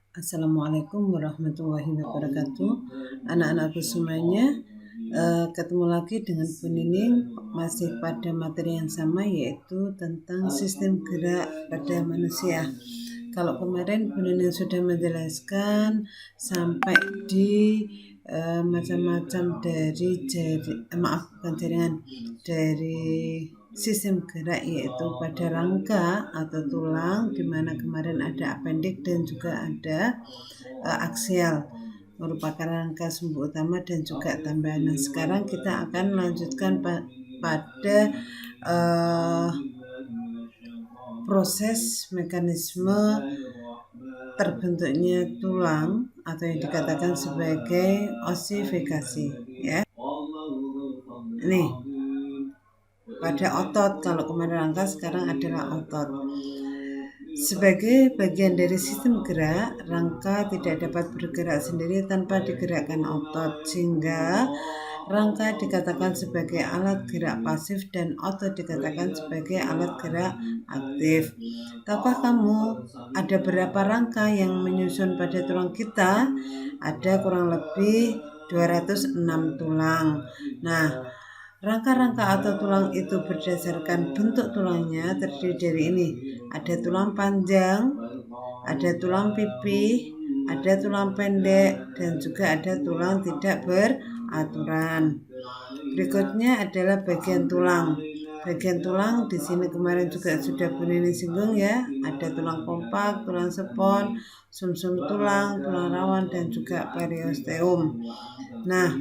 Assalamualaikum warahmatullahi wabarakatuh. Anak-anakku semuanya, ketemu lagi dengan Bu Nining masih pada materi yang sama, yaitu tentang sistem gerak pada manusia. Kalau kemarin Bu Nining sudah menjelaskan sampai di macam-macam dari dari sistem gerak, yaitu pada rangka atau tulang, di mana kemarin ada appendix dan juga ada aksial merupakan rangka sumbu utama dan juga tambahan. Nah, sekarang kita akan melanjutkan pada proses mekanisme terbentuknya tulang atau yang dikatakan sebagai osifikasi, ya. Nih, pada otot, kalau kemarin rangka, sekarang adalah otot. Sebagai bagian dari sistem gerak, rangka tidak dapat bergerak sendiri tanpa digerakkan otot, sehingga rangka dikatakan sebagai alat gerak pasif dan otot dikatakan sebagai alat gerak aktif. Tahukah kamu ada berapa rangka yang menyusun pada tulang kita? Ada kurang lebih 206 tulang. Nah, rangka-rangka atau tulang itu berdasarkan bentuk tulangnya terdiri dari ini. Ada tulang panjang, ada tulang pipih, ada tulang pendek, dan juga ada tulang tidak beraturan. Berikutnya adalah bagian tulang. Bagian tulang di sini kemarin juga sudah Bu Nini singgung, ya. Ada tulang kompak, tulang spon, sumsum tulang, tulang rawan, dan juga periosteum. Nah,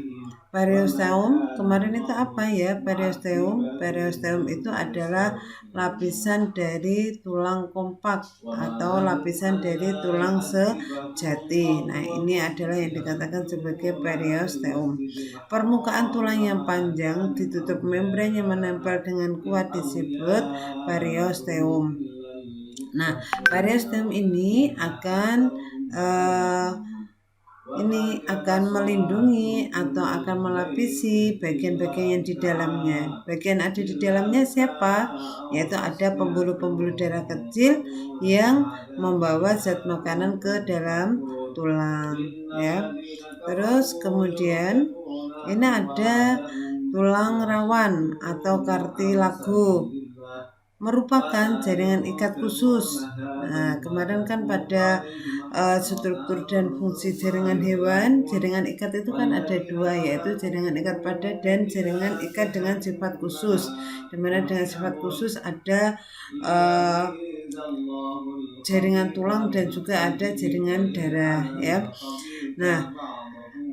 periosteum kemarin itu apa ya? Periosteum itu adalah lapisan dari tulang kompak atau lapisan dari tulang sejati. Nah, ini adalah yang dikatakan sebagai periosteum. Permukaan tulang yang panjang ditutup membran yang menempel dengan kuat disebut periosteum. Nah, periosteum ini akan melindungi atau akan melapisi bagian-bagian yang di dalamnya. Bagian ada di dalamnya siapa? Yaitu ada pembuluh-pembuluh darah kecil yang membawa zat makanan ke dalam tulang, ya. Terus kemudian ini ada tulang rawan atau kartilago, merupakan jaringan ikat khusus. Nah, kemarin kan pada struktur dan fungsi jaringan hewan, jaringan ikat itu kan ada dua, yaitu jaringan ikat padat dan jaringan ikat dengan sifat khusus. Dimana dengan sifat khusus ada jaringan tulang dan juga ada jaringan darah, ya. Nah,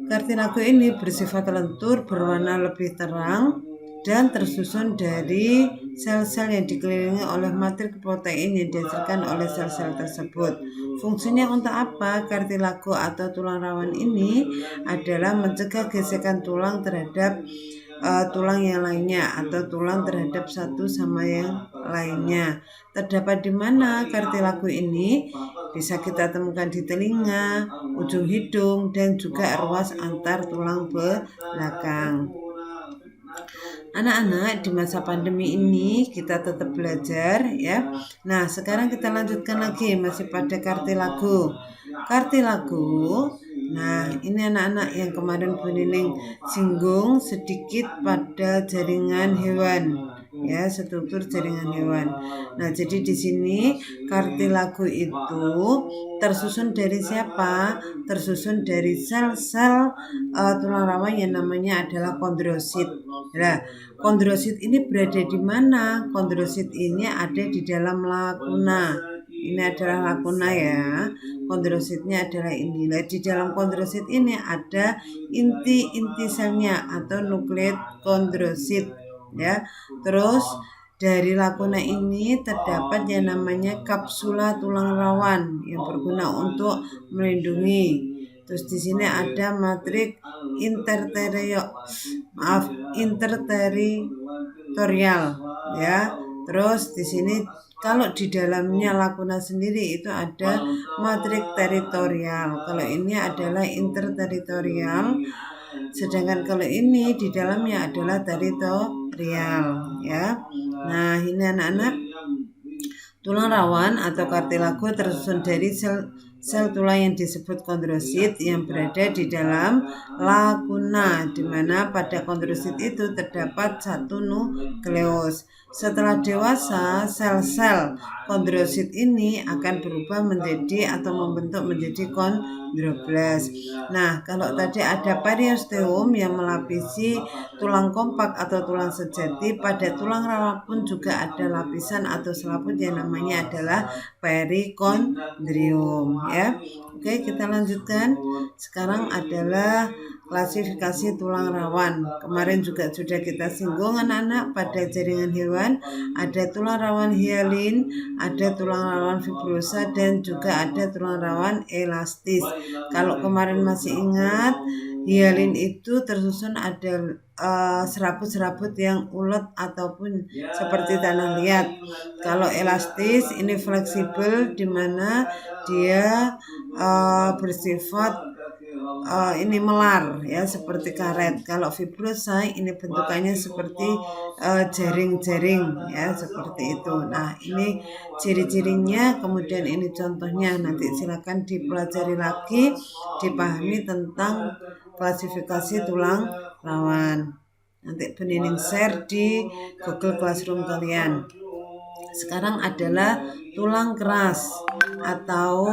kartilago ini bersifat lentur, berwarna lebih terang, dan tersusun dari sel-sel yang dikelilingi oleh matrik protein yang dihasilkan oleh sel-sel tersebut. Fungsinya untuk apa? Kartilago atau tulang rawan ini adalah mencegah gesekan tulang terhadap tulang yang lainnya atau tulang terhadap satu sama yang lainnya. Terdapat di mana kartilago ini? Bisa kita temukan di telinga, ujung hidung, dan juga ruas antar tulang belakang. Anak-anak, di masa pandemi ini kita tetap belajar, ya. Nah, sekarang kita lanjutkan lagi masih pada kartilago. Nah, ini anak-anak yang kemarin Bu Nining singgung sedikit pada jaringan hewan, ya, struktur jaringan hewan. Nah, jadi di sini kartilago itu tersusun dari siapa? Tersusun dari sel-sel tulang rawan yang namanya adalah kondrosit. Nah, kondrosit ini berada di mana? Kondrosit ini ada di dalam lakuna. Ini adalah lakuna, ya. Kondrositnya adalah ini. Nah, di dalam kondrosit ini ada inti-inti selnya atau nukleat kondrosit, ya. Terus dari lakuna ini terdapat yang namanya kapsula tulang rawan yang berguna untuk melindungi. Terus di sini ada matrik interteritorial, ya. Terus di sini kalau di dalamnya lakuna sendiri itu ada matrik teritorial. Kalau ini adalah interteritorial, sedangkan kalau ini di dalamnya adalah teritorial, ya. Nah, ini anak-anak, tulang rawan atau kartilago tersusun dari sel tulang yang disebut kondrosit yang berada di dalam laguna, di mana pada kondrosit itu terdapat satu nukleus. Setelah dewasa, sel-sel kondrosit ini akan berubah menjadi atau membentuk menjadi kondroblast. Nah, kalau tadi ada periosteum yang melapisi tulang kompak atau tulang sejati, pada tulang rawan pun juga ada lapisan atau selaput yang namanya adalah perikondrium, ya. Oke, kita lanjutkan. Sekarang adalah klasifikasi tulang rawan. Kemarin juga sudah kita singgung anak-anak, pada jaringan hewan ada tulang rawan hialin, ada tulang rawan fibrosa, dan juga ada tulang rawan elastis. Kalau kemarin masih ingat, hialin itu tersusun ada serabut-serabut yang ulet ataupun seperti tanah liat. Kalau elastis ini fleksibel, di mana dia bersifat ini melar, ya, seperti karet. Kalau fibrosa ini bentukannya seperti jaring-jaring, ya, seperti itu. Nah, ini ciri-cirinya, kemudian ini contohnya. Nanti silakan dipelajari lagi, dipahami tentang klasifikasi tulang rawan. Nanti Benining share di Google Classroom kalian. Sekarang adalah tulang keras atau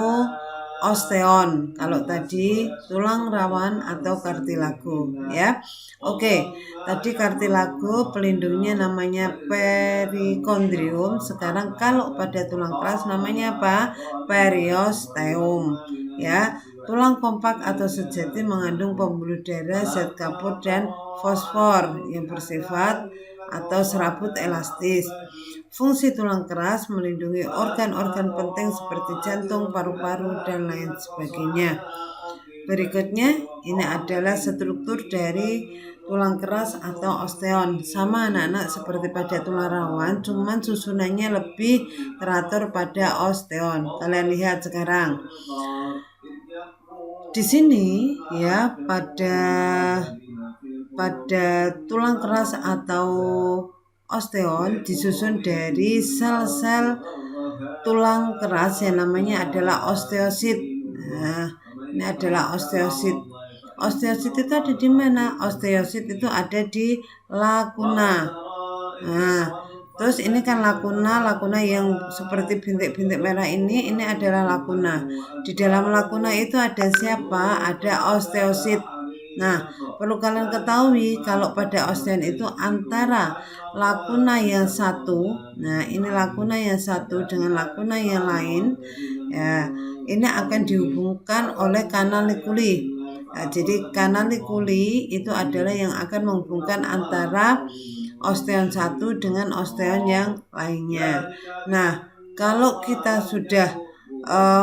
osteon. Kalau tadi tulang rawan atau kartilago, ya. Oke, tadi kartilago pelindungnya namanya perikondrium. Sekarang kalau pada tulang keras namanya apa? Periosteum, ya. Tulang kompak atau sejati mengandung pembuluh darah, zat kapur, dan fosfor yang bersifat atau serabut elastis. Fungsi tulang keras melindungi organ-organ penting seperti jantung, paru-paru, dan lain sebagainya. Berikutnya, ini adalah struktur dari tulang keras atau osteon. Sama anak-anak seperti pada tulang rawan, cuman susunannya lebih teratur pada osteon. Kalian lihat sekarang. Di sini, ya, pada tulang keras atau osteon disusun dari sel-sel tulang keras yang namanya adalah osteosit. Nah, ini adalah osteosit. Osteosit itu ada di mana? Osteosit itu ada di laguna. Nah, terus ini kan laguna yang seperti bintik-bintik merah ini adalah laguna. Di dalam laguna itu ada siapa? Ada osteosit. Nah, perlu kalian ketahui kalau pada osteon itu antara laguna yang satu, nah ini laguna yang satu dengan laguna yang lain, ya, ini akan dihubungkan oleh kanalikuli. Nah, jadi kanalikuli itu adalah yang akan menghubungkan antara osteon satu dengan osteon yang lainnya. Nah, kalau kita sudah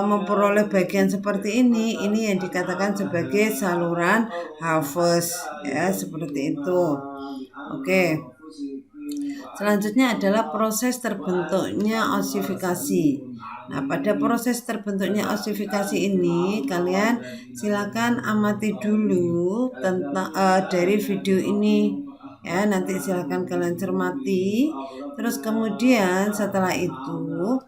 memperoleh bagian seperti ini yang dikatakan sebagai saluran Haves, ya, seperti itu. Oke. Selanjutnya adalah proses terbentuknya osifikasi. Nah, pada proses terbentuknya osifikasi ini kalian silakan amati dulu tentang dari video ini, ya. Nanti silakan kalian cermati. Terus kemudian setelah itu,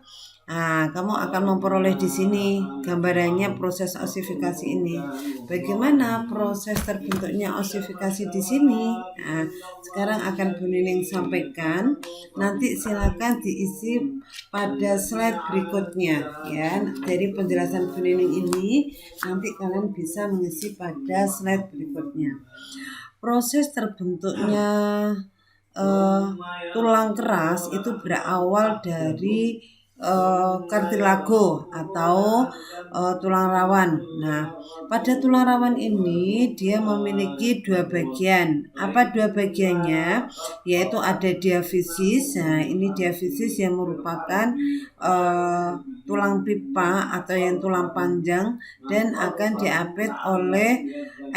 nah, kamu akan memperoleh di sini gambarannya proses osifikasi ini. Bagaimana proses terbentuknya osifikasi di sini? Nah, sekarang akan Bu Nining sampaikan. Nanti silakan diisi pada slide berikutnya, ya. Dari penjelasan Bu Nining ini nanti kalian bisa mengisi pada slide berikutnya. Proses terbentuknya tulang keras itu berawal dari kartilago atau tulang rawan. Nah, pada tulang rawan ini dia memiliki dua bagian. Apa dua bagiannya? Yaitu ada diafisis. Nah, ini diafisis yang merupakan tulang pipa atau yang tulang panjang dan akan diapit oleh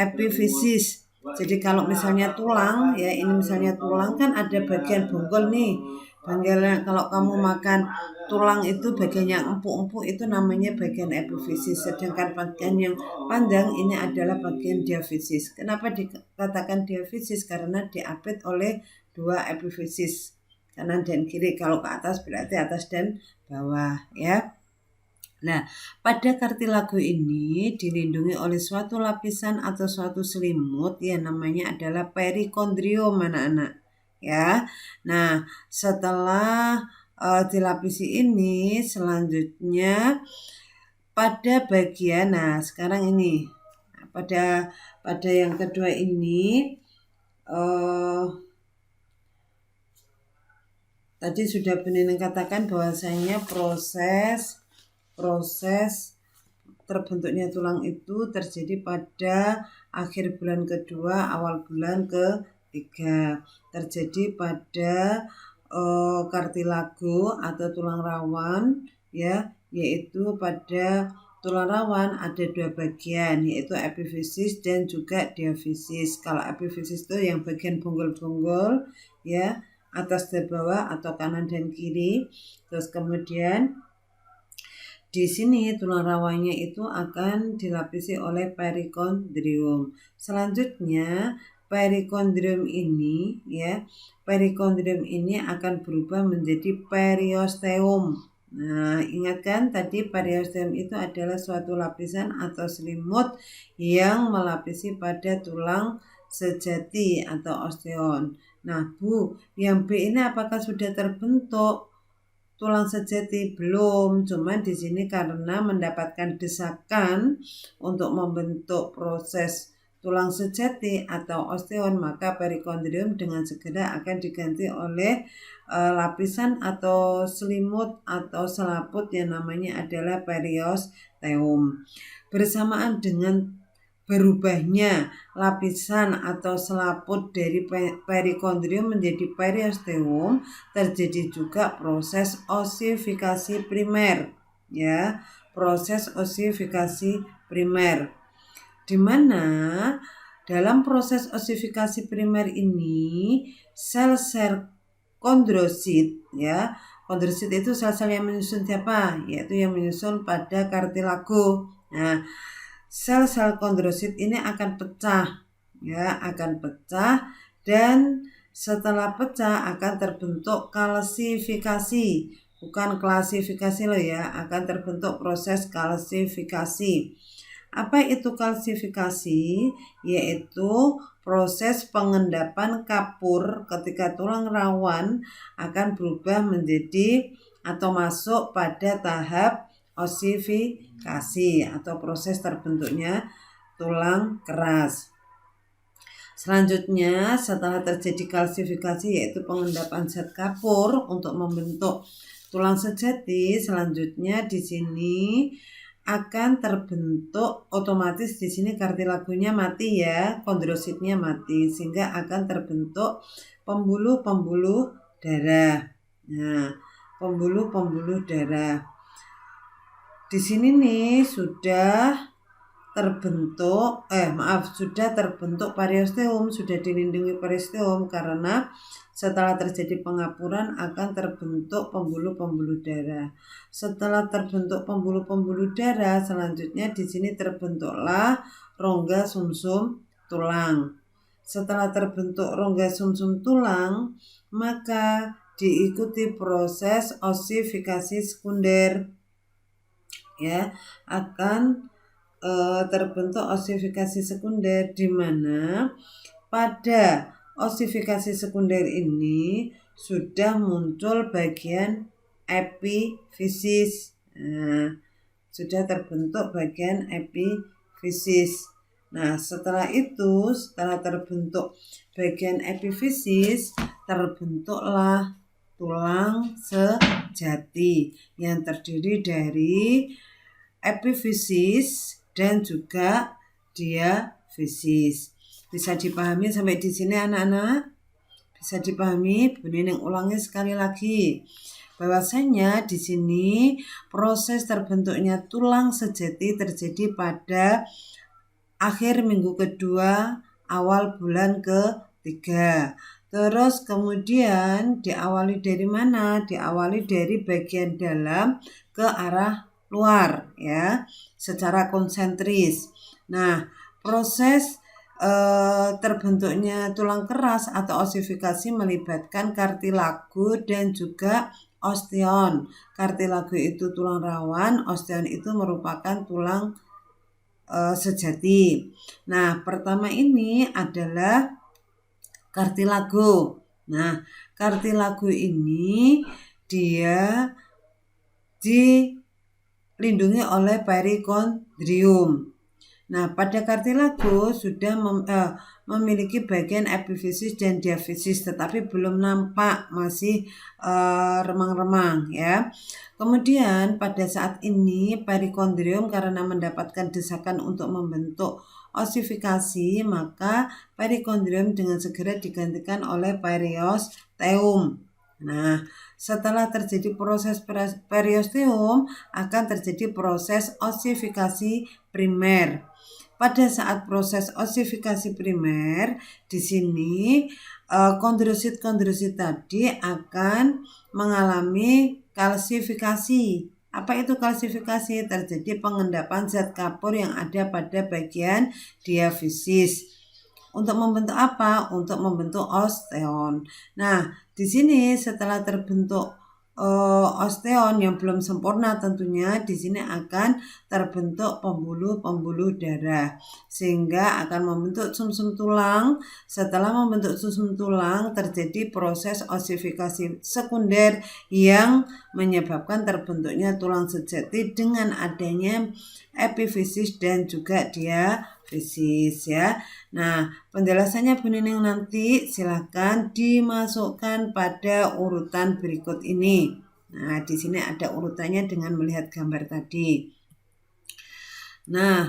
epifisis. Jadi kalau misalnya tulang, ya, ini misalnya tulang kan ada bagian bonggol nih. Banggalnya kalau kamu makan tulang itu bagian yang empuk-empuk itu namanya bagian epifisis. Sedangkan bagian yang panjang ini adalah bagian diafisis. Kenapa dikatakan diafisis? Karena diapit oleh dua epifisis, kanan dan kiri. Kalau ke atas berarti atas dan bawah, ya. Nah, pada kartilago ini dilindungi oleh suatu lapisan atau suatu selimut yang namanya adalah perikondrium anak-anak. Ya, nah setelah dilapisi ini, selanjutnya pada bagian, nah sekarang ini pada yang kedua ini tadi sudah Bening katakan bahwasanya proses terbentuknya tulang itu terjadi pada akhir bulan kedua, awal bulan ketiga. Terjadi pada kartilago atau tulang rawan, ya, yaitu pada tulang rawan ada dua bagian, yaitu epifisis dan juga diafisis. Kalau epifisis itu yang bagian bonggol-bonggol, ya, atas dan bawah atau kanan dan kiri. Terus kemudian di sini tulang rawannya itu akan dilapisi oleh perikondrium. Selanjutnya perikondrium ini akan berubah menjadi periosteum. Nah, ingatkan tadi periosteum itu adalah suatu lapisan atau selimut yang melapisi pada tulang sejati atau osteon. Nah, Bu, yang B ini apakah sudah terbentuk tulang sejati? Belum, cuman di sini karena mendapatkan desakan untuk membentuk proses tulang sejati atau osteon, maka perikondrium dengan segera akan diganti oleh lapisan atau selimut atau selaput yang namanya adalah periosteum. Bersamaan dengan berubahnya lapisan atau selaput dari perikondrium menjadi periosteum, terjadi juga proses osifikasi primer, ya, proses osifikasi primer, di mana dalam proses osifikasi primer ini sel-sel kondrosit, ya, kondrosit itu sel-sel yang menyusun siapa? Yaitu yang menyusun pada kartilago. Nah, sel-sel kondrosit ini akan pecah, ya, akan pecah, dan setelah pecah akan terbentuk kalsifikasi, bukan klasifikasi loh ya, akan terbentuk proses kalsifikasi. Apa itu kalsifikasi? Yaitu proses pengendapan kapur ketika tulang rawan akan berubah menjadi atau masuk pada tahap osifikasi atau proses terbentuknya tulang keras. Selanjutnya, setelah terjadi kalsifikasi yaitu pengendapan zat kapur untuk membentuk tulang sejati, selanjutnya di sini akan terbentuk otomatis di sini kartilagonya mati, ya, kondrositnya mati, sehingga akan terbentuk pembuluh-pembuluh darah. Nah, pembuluh-pembuluh darah. Di sini nih sudah terbentuk periosteum, sudah dilindungi periosteum karena setelah terjadi pengapuran akan terbentuk pembuluh-pembuluh darah. Setelah terbentuk pembuluh-pembuluh darah, selanjutnya di sini terbentuklah rongga sumsum tulang. Setelah terbentuk rongga sumsum tulang, maka diikuti proses osifikasi sekunder, ya, akan terbentuk osifikasi sekunder, di mana pada osifikasi sekunder ini sudah muncul bagian epifisis. Nah, sudah terbentuk bagian epifisis. Nah, setelah terbentuk bagian epifisis, terbentuklah tulang sejati yang terdiri dari epifisis dan juga diafisis. Bisa dipahami sampai di sini anak-anak? Bisa dipahami? Bu Nining ulangi sekali lagi. Bahwasanya di sini proses terbentuknya tulang sejati terjadi pada akhir minggu kedua, awal bulan ketiga. Terus kemudian diawali dari mana? Diawali dari bagian dalam ke arah luar, ya, secara konsentris. Nah, proses terbentuknya tulang keras atau osifikasi melibatkan kartilago dan juga osteon. Kartilago itu tulang rawan, osteon itu merupakan tulang sejati. Nah, pertama ini adalah kartilago. Nah, kartilago ini dia dilindungi oleh perikondrium. Nah, pada kartilago sudah memiliki bagian epifisis dan diafisis, tetapi belum nampak, masih remang-remang ya. Kemudian pada saat ini perikondrium karena mendapatkan desakan untuk membentuk osifikasi, maka perikondrium dengan segera digantikan oleh periosteum. Nah, setelah terjadi proses periosteum akan terjadi proses osifikasi primer. Pada saat proses osifikasi primer, di sini kondrosit tadi akan mengalami kalsifikasi. Apa itu kalsifikasi? Terjadi pengendapan zat kapur yang ada pada bagian diafisis. Untuk membentuk apa? Untuk membentuk osteon. Nah, di sini setelah terbentuk osteon yang belum sempurna, tentunya di sini akan terbentuk pembuluh-pembuluh darah sehingga akan membentuk sumsum tulang. Setelah membentuk sumsum tulang terjadi proses osifikasi sekunder yang menyebabkan terbentuknya tulang sejati dengan adanya epifisis dan juga diafisis ya. Nah, penjelasannya Bu Nining nanti silahkan dimasukkan pada urutan berikut ini. Nah, di sini ada urutannya dengan melihat gambar tadi. Nah,